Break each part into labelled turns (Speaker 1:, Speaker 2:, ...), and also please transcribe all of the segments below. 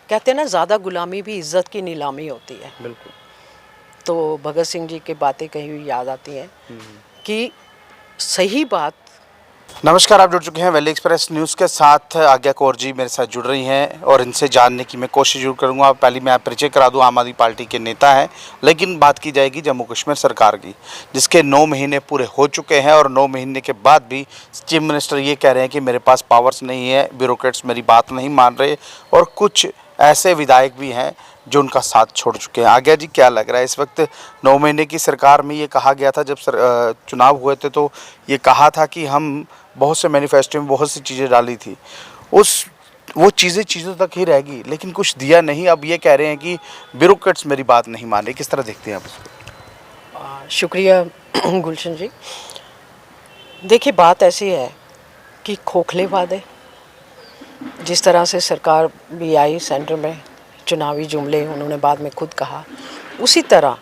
Speaker 1: कहते हैं ना, ज़्यादा गुलामी भी इज्जत की नीलामी होती है।
Speaker 2: बिल्कुल।
Speaker 1: तो भगत सिंह जी की बातें कहीं हुई याद आती हैं कि सही बात।
Speaker 2: नमस्कार, आप जुड़ चुके हैं वैली एक्सप्रेस न्यूज़ के साथ। आज्ञा कौर जी मेरे साथ जुड़ रही हैं और इनसे जानने की मैं कोशिश जरूर करूंगा। पहले मैं परिचय करा दूं, आम आदमी पार्टी के नेता हैं, लेकिन बात की जाएगी जम्मू कश्मीर सरकार की, जिसके 9 महीने पूरे हो चुके हैं और 9 महीने के बाद भी चीफ मिनिस्टर ये कह रहे हैं कि मेरे पास पावर्स नहीं है, ब्यूरोक्रेट्स मेरी बात नहीं मान रहे, और कुछ ऐसे विधायक भी हैं जो उनका साथ छोड़ चुके हैं। आज्ञा जी, क्या लग रहा है इस वक्त 9 महीने की सरकार में? ये कहा गया था जब चुनाव हुए थे तो ये कहा था कि हम बहुत से मैनिफेस्टो में बहुत सी चीज़ें डाली थी, वो चीज़ों तक ही रहेगी, लेकिन कुछ दिया नहीं। अब ये कह रहे हैं कि ब्यूरोक्रेट्स मेरी बात नहीं मान रहे। किस तरह देखते हैं आप इसको?
Speaker 1: शुक्रिया गुलशन जी। देखिए, बात ऐसी है कि खोखले वादे, जिस तरह से सरकार भी आई सेंटर में, चुनावी जुमले उन्होंने बाद में खुद कहा, उसी तरह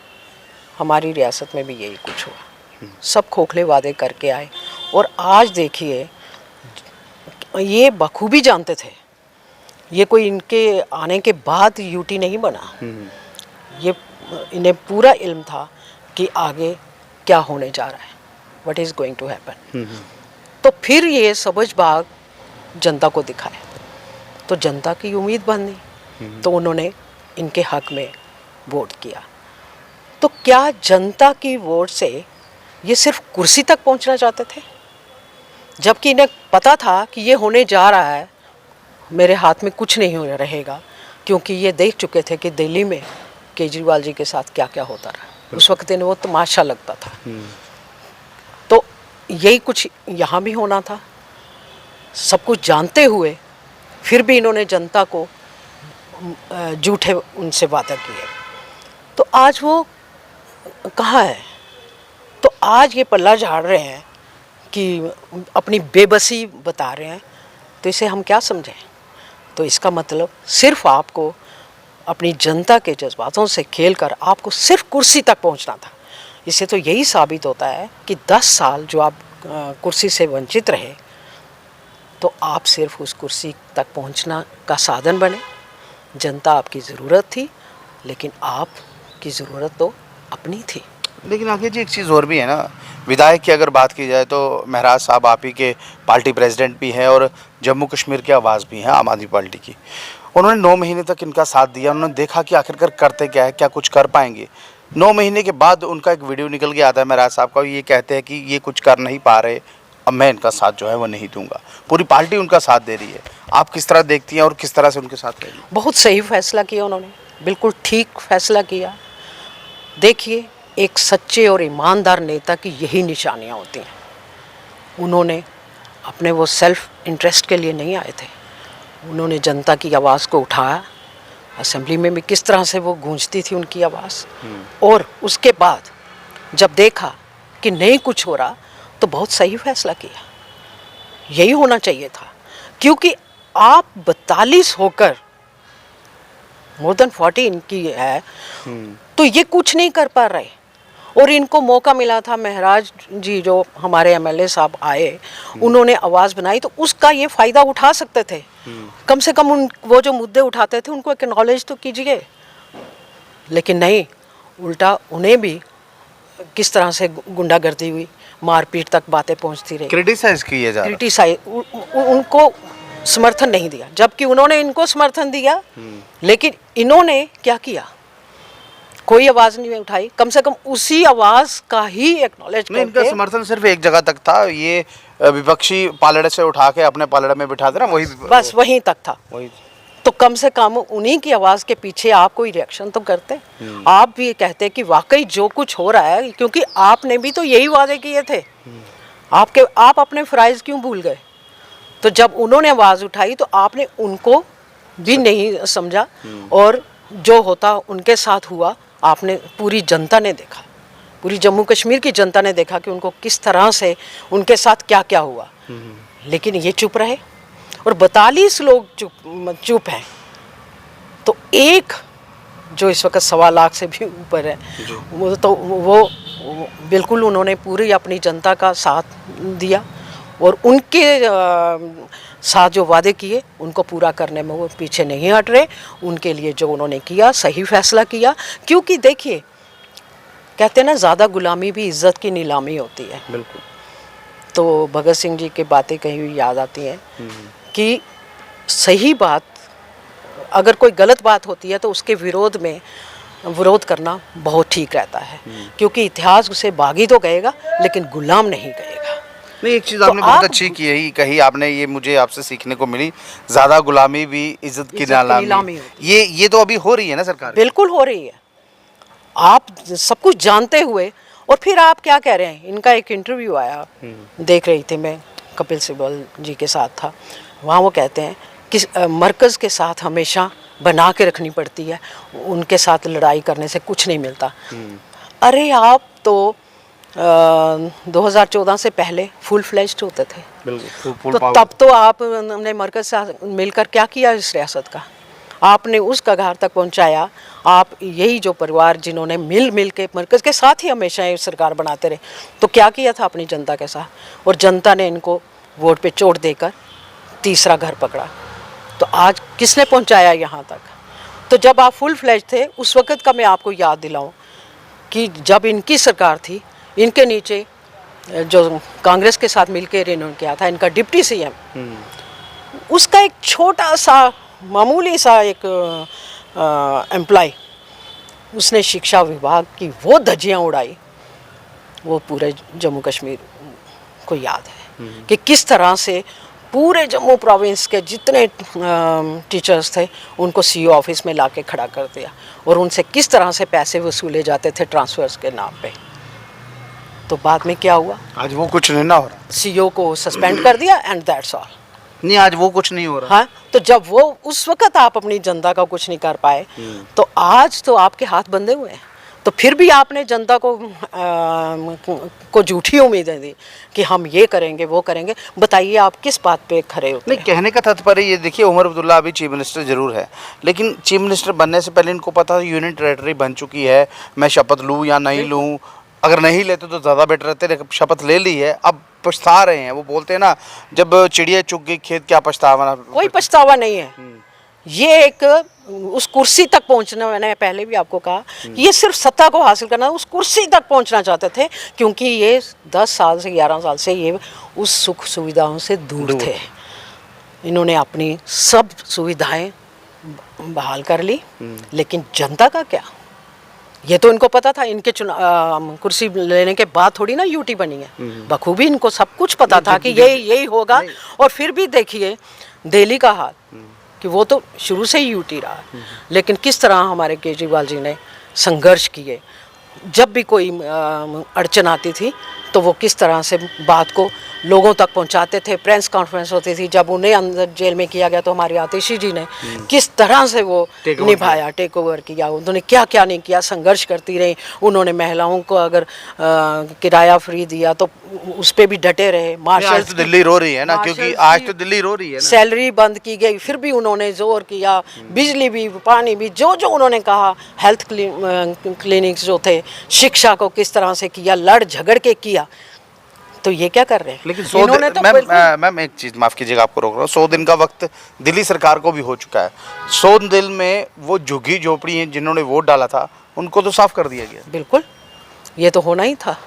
Speaker 1: हमारी रियासत में भी यही कुछ हुआ। सब खोखले वादे करके आए और आज देखिए, ये बखूबी जानते थे, ये कोई इनके आने के बाद यूटी नहीं बना। ये इन्हें पूरा इल्म था कि आगे क्या होने जा रहा है, what is going to happen. तो फिर ये सबज बाग जनता को दिखाए, तो जनता की उम्मीद बनी, तो उन्होंने इनके हक में वोट किया। तो क्या जनता की वोट से ये सिर्फ कुर्सी तक पहुंचना चाहते थे? जबकि इन्हें पता था कि ये होने जा रहा है, मेरे हाथ में कुछ नहीं हो रहेगा, क्योंकि ये देख चुके थे कि दिल्ली में केजरीवाल जी के साथ क्या क्या होता रहा। उस वक्त इन्हें वो तमाशा लगता था। तो यही कुछ यहाँ भी होना था। सब कुछ जानते हुए फिर भी इन्होंने जनता को झूठे उनसे वादा किए। तो आज वो कहाँ है? तो आज ये पल्ला झाड़ रहे हैं कि अपनी बेबसी बता रहे हैं। तो इसे हम क्या समझें? तो इसका मतलब सिर्फ आपको अपनी जनता के जज्बातों से खेलकर आपको सिर्फ कुर्सी तक पहुंचना था। इससे तो यही साबित होता है कि 10 साल जो आप कुर्सी से वंचित रहे, तो आप सिर्फ उस कुर्सी तक पहुंचना का साधन बने। जनता आपकी ज़रूरत थी, लेकिन आपकी ज़रूरत तो अपनी थी।
Speaker 2: लेकिन आगे जी एक चीज़ और भी है ना, विधायक की अगर बात की जाए तो महराज साहब आप ही के पार्टी प्रेसिडेंट भी हैं और जम्मू कश्मीर की आवाज़ भी हैं आम आदमी पार्टी की। उन्होंने 9 महीने तक इनका साथ दिया, उन्होंने देखा कि आखिरकार करते क्या है, क्या कुछ कर पाएंगे। 9 महीने के बाद उनका एक वीडियो निकल के आता है महराज साहब का, ये कहते हैं कि ये कुछ कर नहीं पा रहे, अब मैं इनका साथ जो है वो नहीं दूंगा। पूरी पार्टी उनका साथ दे रही है। आप किस तरह देखती हैं और किस तरह से उनके साथ रह रही हैं?
Speaker 1: बहुत सही फैसला किया उन्होंने, बिल्कुल ठीक फैसला किया। देखिए, एक सच्चे और ईमानदार नेता की यही निशानियाँ होती हैं। उन्होंने अपने वो सेल्फ इंटरेस्ट के लिए नहीं आए थे, उन्होंने जनता की आवाज़ को उठाया। असेंबली में भी किस तरह से वो गूंजती थी उनकी आवाज़। और उसके बाद जब देखा कि नहीं कुछ हो रहा, तो बहुत सही फैसला किया। यही होना चाहिए था, क्योंकि आप 42 होकर, मोर देन 40 इनकी है, तो ये कुछ नहीं कर पा रहे। और इनको मौका मिला था, महराज जी जो हमारे एमएलए साहब आए, उन्होंने आवाज़ बनाई, तो उसका ये फ़ायदा उठा सकते थे। कम से कम वो जो मुद्दे उठाते थे उनको एक्नॉलेज तो कीजिए। लेकिन नहीं, उल्टा उन्हें भी किस तरह से गुंडागर्दी हुई, मारपीट तक बातें पहुंचती रही।
Speaker 2: क्रिटिसाइज किया जा रहा है।
Speaker 1: उनको समर्थन नहीं दिया, जबकि उन्होंने इनको समर्थन दिया। लेकिन इन्होंने क्या किया? कोई आवाज़ नहीं उठाई। कम से कम उसी आवाज़ का ही एक्नॉलेज करके।
Speaker 2: इनका समर्थन सिर्फ एक जगह तक था, ये विपक्षी पालड़े से उठा के अपने पालड़े में बिठा देना, वही
Speaker 1: बस वहीं तक था।
Speaker 2: वही।
Speaker 1: तो कम से कम उन्हीं की आवाज़ के पीछे आप कोई रिएक्शन तो करते। आप भी कहते कि वाकई जो कुछ हो रहा है, क्योंकि आपने भी तो यही वादे किए थे। आप अपने फ़राइज़ क्यों भूल गए? तो जब उन्होंने आवाज़ उठाई तो आपने उनको भी नहीं समझा, और जो होता उनके साथ हुआ, आपने, पूरी जनता ने देखा, पूरी जम्मू कश्मीर की जनता ने देखा कि उनको किस तरह से उनके साथ क्या क्या हुआ। लेकिन ये चुप रहे और 42 लोग चुप हैं। तो एक जो इस वक्त 1.25 लाख से भी ऊपर है, वो बिल्कुल उन्होंने पूरी अपनी जनता का साथ दिया। और उनके साथ जो वादे किए उनको पूरा करने में वो पीछे नहीं हट रहे। उनके लिए जो उन्होंने किया सही फैसला किया, क्योंकि देखिए कहते हैं ना, ज़्यादा गुलामी भी इज्जत की नीलामी होती है।
Speaker 2: बिल्कुल।
Speaker 1: तो भगत सिंह जी की बातें कहीं हुई याद आती हैं कि सही बात, अगर कोई गलत बात होती है तो उसके विरोध करना बहुत ठीक रहता है, क्योंकि इतिहास उसे बागी तो गएगा लेकिन गुलाम नहीं गएगा।
Speaker 2: नहीं, एक चीज़
Speaker 1: तो
Speaker 2: आपने बहुत
Speaker 1: आप-
Speaker 2: अच्छी की है, कही आपने, ये मुझे आपसे सीखने को मिली, ज़्यादा गुलामी भी इज्जत की नीलामी।
Speaker 1: होती
Speaker 2: ये तो अभी हो रही है ना सरकार।
Speaker 1: बिल्कुल हो रही है। आप सब कुछ जानते हुए और फिर आप क्या कह रहे हैं। इनका एक इंटरव्यू आया, देख रही थी मैं, कपिल सिब्बल जी के साथ था। वहाँ वो कहते हैं कि मरकज़ के साथ हमेशा बना के रखनी पड़ती है, उनके साथ लड़ाई करने से कुछ नहीं मिलता। अरे आप तो 2014 से पहले फुल फ्लेज्ड होते थे।
Speaker 2: बिल्कुल।
Speaker 1: तो तब तो आपने मरकज़ से मिलकर क्या किया इस रियासत का? आपने उस कगार तक पहुंचाया। आप यही जो परिवार जिन्होंने मिल के मरकज़ के साथ ही हमेशा ये सरकार बनाते रहे, तो क्या किया था अपनी जनता के साथ, और जनता ने इनको वोट पे चोट देकर तीसरा घर पकड़ा। तो आज किसने पहुंचाया यहाँ तक? तो जब आप फुल फ्लैश थे उस वक़्त का मैं आपको याद दिलाऊं कि जब इनकी सरकार थी, इनके नीचे जो कांग्रेस के साथ मिलकर इन्होंने किया था, इनका डिप्टी सीएम, उसका एक छोटा सा मामूली सा एक एम्प्लॉय, उसने शिक्षा विभाग की वो धज्जियाँ उड़ाई, वो पूरे जम्मू कश्मीर को याद है कि किस तरह से पूरे जम्मू प्रोविंस के जितने टीचर्स थे उनको सीईओ ऑफिस में लाके खड़ा कर दिया, और उनसे किस तरह से पैसे वसूले जाते थे ट्रांसफर्स के नाम पे। तो बाद में क्या हुआ?
Speaker 2: आज वो कुछ नहीं ना हो रहा।
Speaker 1: सीईओ को सस्पेंड कर दिया एंड दैट्स ऑल।
Speaker 2: नहीं, आज वो कुछ नहीं हो रहा।
Speaker 1: हाँ, तो जब वो उस वक़्त आप अपनी जनता का कुछ नहीं कर पाए, तो आज तो आपके हाथ बंधे हुए हैं। तो फिर भी आपने जनता को झूठी उम्मीदें दी कि हम ये करेंगे वो करेंगे। बताइए आप किस बात पे खड़े होते
Speaker 2: नहीं,
Speaker 1: हैं?
Speaker 2: कहने का तात्पर्य ये देखिए, उमर अब्दुल्ला अभी चीफ मिनिस्टर जरूर है, लेकिन चीफ मिनिस्टर बनने से पहले इनको पता यूनियन टेरेटरी बन चुकी है, मैं शपथ लूँ या नहीं लूँ, अगर नहीं लेते तो ज़्यादा बेटर रहते, लेकिन शपथ ले ली है, अब पछता रहे हैं। वो बोलते हैं ना, जब चिड़िया चुग गई खेत क्या पछतावा।
Speaker 1: कोई पछतावा नहीं है। ये एक उस कुर्सी तक पहुंचना, मैंने पहले भी आपको कहा कि ये सिर्फ सत्ता को हासिल करना, उस कुर्सी तक पहुंचना चाहते थे, क्योंकि ये 10 साल से 11 साल से ये उस सुख सुविधाओं से दूर थे। इन्होंने अपनी सब सुविधाएं बहाल कर ली, लेकिन जनता का क्या? ये तो इनको पता था। इनके कुर्सी लेने के बाद थोड़ी ना यूटी बनी है, बखूबी इनको सब कुछ पता था कि यही होगा। और फिर भी देखिए दिल्ली का हाल, कि वो तो शुरू से ही यूटी रहा, लेकिन किस तरह हमारे केजरीवाल जी ने संघर्ष किए। जब भी कोई अड़चन आती थी तो वो किस तरह से बात को लोगों तक पहुंचाते थे। प्रेस कॉन्फ्रेंस होती थी, जब उन्हें अंदर जेल में किया गया तो हमारी आतिशी जी ने किस तरह से वो निभाया, टेक ओवर किया, उन्होंने क्या क्या नहीं किया, संघर्ष करती रही। उन्होंने महिलाओं को अगर किराया फ्री दिया तो उस पर भी डटे रहे।
Speaker 2: आज तो दिल्ली रो रही है ना, क्योंकि आज तो दिल्ली रो रही है ना।
Speaker 1: सैलरी बंद की गई, फिर भी उन्होंने जोर किया, बिजली भी पानी भी जो उन्होंने कहा, हेल्थ क्लिनिक्स जो थे, शिक्षा को किस तरह से किया, लड़ झगड़ के किया। तो ये क्या कर रहे हैं?
Speaker 2: लेकिन
Speaker 1: इन्होंने तो
Speaker 2: मैम एक चीज़ माफ़ कीजिएगा, आपको रोक रहा हूँ। 100 दिन का वक्त दिल्ली सरकार को भी हो चुका है। 100 दिन में वो झुग्गी झोपड़ी हैं जिन्होंने वोट डाला था, उनको तो साफ कर दिया गया।
Speaker 1: बिल्कुल, ये तो होना ही था।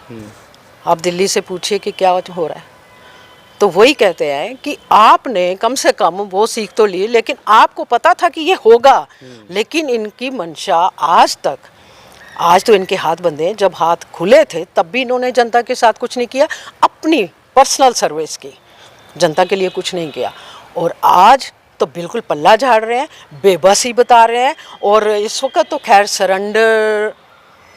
Speaker 1: आप दिल्ली से पूछिए कि क्या हो रहा है, तो वही कहते हैं कि आपने कम से कम वो सीख तो ली, लेकिन आपको पता था कि ये होगा, लेकिन इनकी मंशा आज तो इनके हाथ बंधे हैं। जब हाथ खुले थे तब भी इन्होंने जनता के साथ कुछ नहीं किया, अपनी पर्सनल सर्विस की, जनता के लिए कुछ नहीं किया। और आज तो बिल्कुल पल्ला झाड़ रहे हैं, बेबसी बता रहे हैं। और इस वक्त तो खैर सरेंडर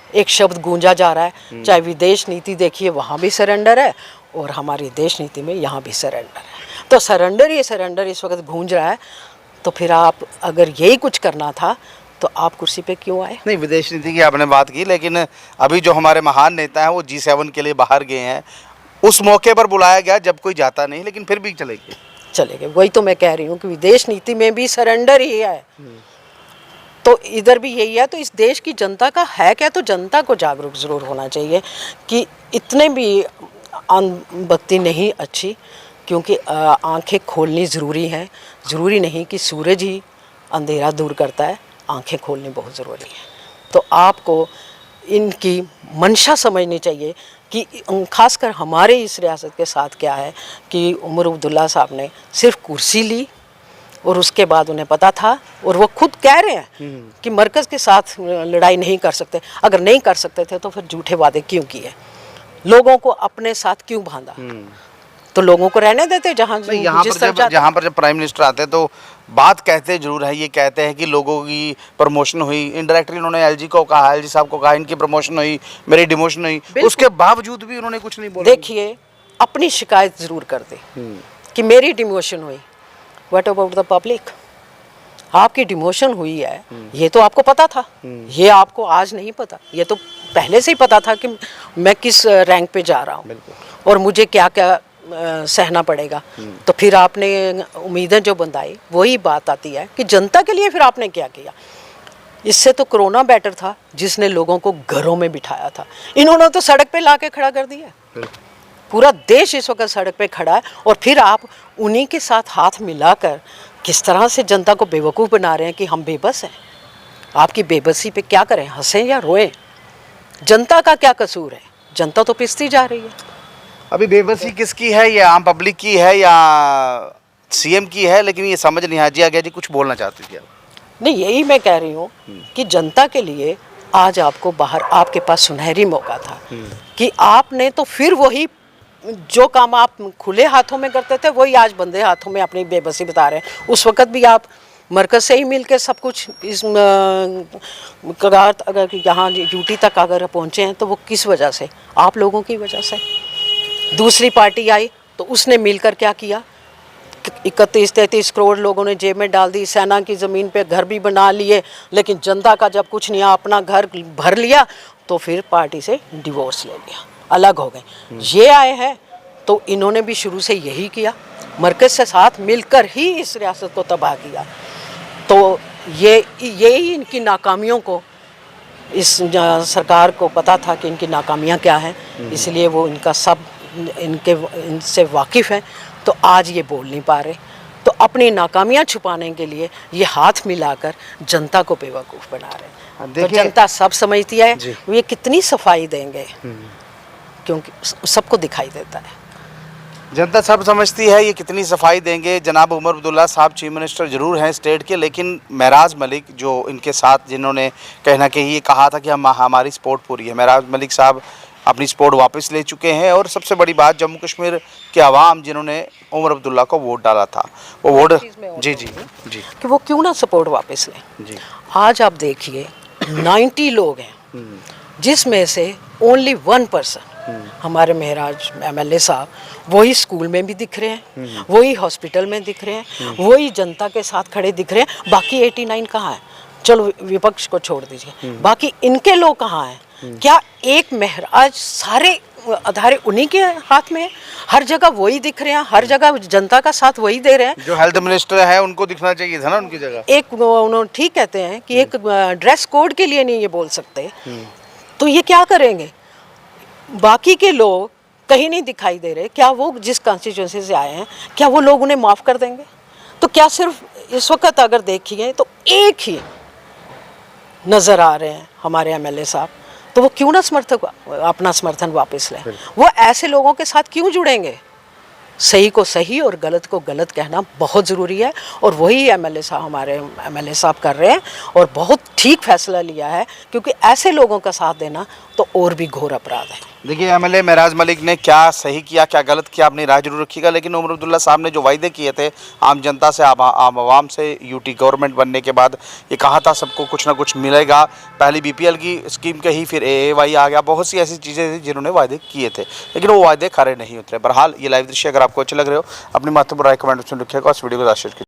Speaker 1: एक शब्द गूंजा जा रहा है, चाहे विदेश नीति देखिए वहाँ भी सरेंडर है, और हमारी देश नीति में यहाँ भी सरेंडर है। तो सरेंडर इस वक्त गूंज रहा है। तो फिर आप अगर यही कुछ करना था तो आप कुर्सी पे क्यों आए?
Speaker 2: नहीं, विदेश नीति की आपने बात की, लेकिन अभी जो हमारे महान नेता हैं वो G7 के लिए बाहर गए हैं। उस मौके पर बुलाया गया जब कोई जाता नहीं, लेकिन फिर भी चले गए।
Speaker 1: वही तो मैं कह रही हूँ कि विदेश नीति में भी सरेंडर ही है, तो इधर भी यही है। तो इस देश की जनता का है क्या? तो जनता को जागरूक ज़रूर होना चाहिए कि इतने भी अनबख्ती नहीं अच्छी। क्योंकि आंखें खोलनी ज़रूरी है। ज़रूरी नहीं कि सूरज ही अंधेरा दूर करता है, आंखें खोलनी बहुत ज़रूरी है। तो आपको इनकी मंशा समझनी चाहिए कि खासकर हमारे इस रियासत के साथ क्या है कि उमर अब्दुल्ला साहब ने सिर्फ कुर्सी ली और उसके बाद उन्हें पता था, और वो खुद कह रहे हैं कि मरकज़ के साथ लड़ाई नहीं कर सकते। अगर नहीं कर सकते थे तो फिर झूठे वादे क्यों किए, लोगों को अपने साथ क्यों बांधा? तो लोगों को रहने देते जहाँ
Speaker 2: जहाँ पर जब प्राइम मिनिस्टर आते हैं तो बात कहते जरूर है, ये कहते हैं कि लोगों की प्रमोशन हुई, इनडायरेक्टली उन्होंने एलजी को कहा, एलजी साहब को कहा इनकी प्रमोशन हुई, मेरी डिमोशन हुई, उसके बावजूद भी उन्होंने कुछ नहीं बोला।
Speaker 1: देखिए, अपनी शिकायत जरूर कर दे कि मेरी डिमोशन हुई, व्हाट अबाउट द पब्लिक? आपकी डिमोशन हुई है, ये तो आपको पता था, ये आपको आज नहीं पता, ये तो पहले से ही पता था कि मैं किस रैंक पे जा रहा हूँ और मुझे क्या क्या सहना पड़ेगा। तो फिर आपने उम्मीदें जो बंधाई, वही बात आती है कि जनता के लिए फिर आपने क्या किया। इससे तो कोरोना बेटर था, जिसने लोगों को घरों में बिठाया था। इन्होंने तो सड़क पे लाके खड़ा कर दिया, पूरा देश इस वक्त सड़क पे खड़ा है, और फिर आप उन्हीं के साथ हाथ मिलाकर किस तरह से जनता को बेवकूफ़ बना रहे हैं कि हम बेबस हैं। आपकी बेबसी पे क्या करें, हंसें या रोएं? जनता का क्या कसूर है? जनता तो पिसती जा रही है।
Speaker 2: अभी बेबसी किसकी है, ये आम पब्लिक की है या सीएम की है, लेकिन ये समझ नहीं आ। जी आगे जी कुछ बोलना चाहती थी आप?
Speaker 1: नहीं, यही मैं कह रही हूँ कि जनता के लिए आज आपको बाहर, आपके पास सुनहरी मौका था कि आपने तो फिर वही जो काम आप खुले हाथों में करते थे, वही आज बंदे हाथों में अपनी बेबसी बता रहे हैं। उस वक़्त भी आप मरकज़ से ही मिल के सब कुछ इस कगार अगर यहाँ यूटी तक अगर पहुँचे हैं तो वो किस वजह से? आप लोगों की वजह से। दूसरी पार्टी आई तो उसने मिलकर क्या किया, 31-33 करोड़ लोगों ने जेब में डाल दी, सेना की ज़मीन पे घर भी बना लिए, लेकिन जनता का जब कुछ नहीं, अपना घर भर लिया तो फिर पार्टी से डिवोर्स ले लिया, अलग हो गए। ये आए हैं तो इन्होंने भी शुरू से यही किया, मरकज़ से साथ मिलकर ही इस रियासत को तबाह किया। तो यही इनकी नाकामियों को, इस सरकार को पता था कि इनकी नाकामियाँ क्या हैं, इसलिए वो इनसे वाकिफ़ हैं, तो आज ये बोल नहीं पा रहे। तो अपनी नाकामियाँ छुपाने के लिए ये हाथ मिलाकर जनता को बेवकूफ़ बना रहे हैं। तो जनता सब समझती है, ये कितनी सफाई देंगे, क्योंकि सबको दिखाई देता है।
Speaker 2: जनता सब समझती है ये कितनी सफाई देंगे। जनाब उमर अब्दुल्ला साहब चीफ मिनिस्टर ज़रूर हैं स्टेट के, लेकिन महराज मलिक जो इनके साथ जिन्होंने कहना कि ये कहा था कि हमारी सपोर्ट पूरी है, महराज मलिक साहब अपनी सपोर्ट वापस ले चुके हैं। और सबसे बड़ी बात, जम्मू कश्मीर के अवाम जिन्होंने उमर अब्दुल्ला को वोट डाला था, वो वोट जी
Speaker 1: कि वो क्यों ना सपोर्ट वापस लें। जी आज आप देखिए 90 लोग हैं, जिसमें से ओनली 1 पर्सन हमारे महराज एमएलए साहब, वही स्कूल में भी दिख रहे हैं, वही हॉस्पिटल में दिख रहे हैं, वही जनता के साथ खड़े दिख रहे हैं। बाकी 89 कहाँ है? चलो विपक्ष को छोड़ दीजिए, बाकी इनके लोग कहाँ हैं? क्या एक महराज सारे अधारे उन्हीं के हाथ में है? हर जगह वही दिख रहे हैं, हर जगह जनता का साथ वही दे रहे हैं।
Speaker 2: जो हेल्थ मिनिस्टर है उनको दिखना चाहिए था ना उनकी जगह।
Speaker 1: एक उन्होंने ठीक कहते हैं कि एक ड्रेस कोड के लिए नहीं ये बोल सकते, तो ये क्या करेंगे? बाकी के लोग कहीं नहीं दिखाई दे रहे, क्या वो जिस कॉन्स्टिट्यूंसी से आए हैं, क्या वो लोग उन्हें माफ़ कर देंगे? तो क्या सिर्फ इस वक्त अगर देखिए तो एक ही नज़र आ रहे हैं हमारे एमएलए साहब, तो वो क्यों ना अपना समर्थन वापस लें? वो ऐसे लोगों के साथ क्यों जुड़ेंगे? सही को सही और गलत को गलत कहना बहुत ज़रूरी है, और वही एमएलए साहब, हमारे एमएलए साहब कर रहे हैं, और बहुत ठीक फैसला लिया है, क्योंकि ऐसे लोगों का साथ देना तो और भी घोर अपराध है।
Speaker 2: देखिए एमएलए महराज मलिक ने क्या सही किया क्या गलत किया, अपनी राय जरूर रखिएगा, लेकिन उमर अब्दुल्ला साहब ने जो वायदे किए थे आम जनता से, आम आवाम से, यूटी गवर्नमेंट बनने के बाद ये कहा था सबको कुछ ना कुछ मिलेगा। पहली बीपीएल की स्कीम कही, फिर एएवाई आ गया, बहुत सी ऐसी चीज़ें थी जिन्होंने वायदे किए थे, लेकिन वो वायदे खरे नहीं उतरे। बहरहाल ये लाइव दृश्य अगर आपको अच्छे लग रहे हो, अपनी महत्वपूर्ण राय कमेंट में लिखिएगा और इस वीडियो को शेयर कीजिए।